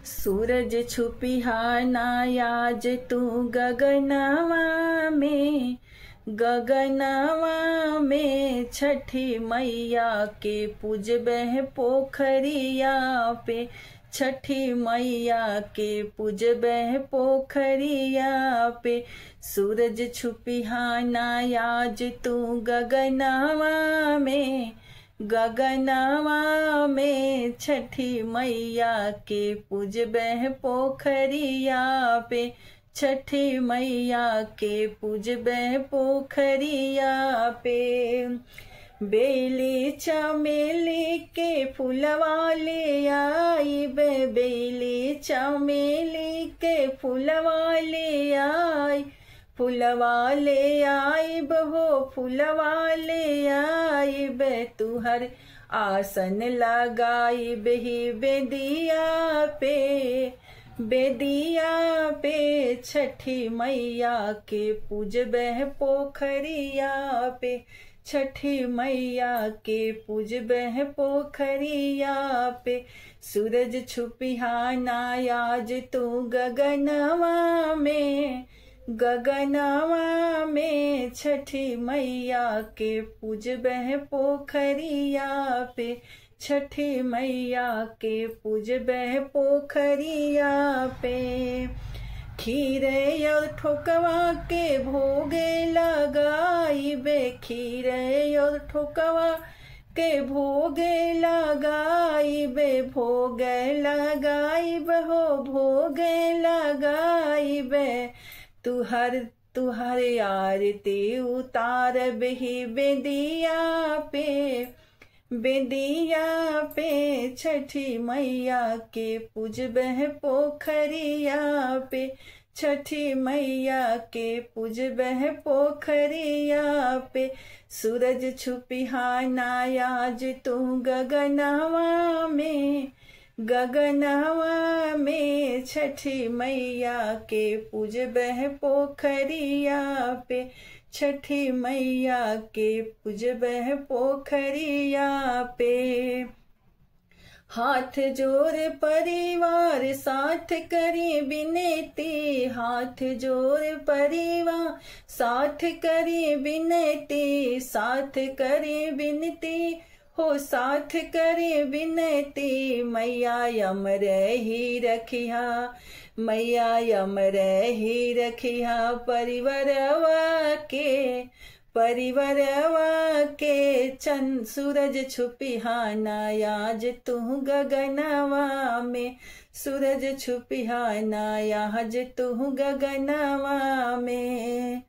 सूरज छुपिहा नायाज तू गगनवा में छठी मैया के पूजबह पोखरिया पे। छठी मैया के पूजबह पोखरिया पे। सूरज छुपिहा नायाज तू गगनवा में छठी मैया के पूजबह पोखरिया पे। छठी मैया के पूजबह पोखरिया पे। बेली चमेली के फूलवा ले आई बे। बेली चमेली के फूलवा ले आई। फूलवा ले आई बहो फूलवा ले आई बे। तुहर आसन लगाई बही बेदिया पे। बेदिया पे छठी मैया के पूजबह पोखरिया पे। छठी मैया के पूजबह पोखरिया पे। सूरज छुपिहा नायाज तू गगनवा में छठी मैया के पूजबह पोखरिया पे। छठी मैया के पूजबह पोखरिया पे। खीरे और ठोकवा के भोगे लगाई बे। खीरे और ठोकवा के भोगे लगाई बे। भोगे लगाई बहो भोगे लगाई बे। तुहर आरती उतार बही बेदिया पे। बेदिया पे छठी मैया के पूजबह पोखरिया पे। छठी मैया के पूजबह पोखरिया पे। सूरज छुपिहा नायाज तू गगनवा में छठी मैया के पूजबह पोखरिया पे। छठी मैया के पूजबह पोखरिया पे। हाथ जोड़ परिवार साथ करी बिनती। हाथ जोड़ परिवार साथ करी बिनती। साथ करी बिनती हो साथ करे बिनती। मैया अमर ही रखिया। मैया अमर ही रखिया परिवरवा के चंद। सूरज छुपिहा नायाज तू गगनवा में। सूरज छुपिहा नायाज तू गगनवा में।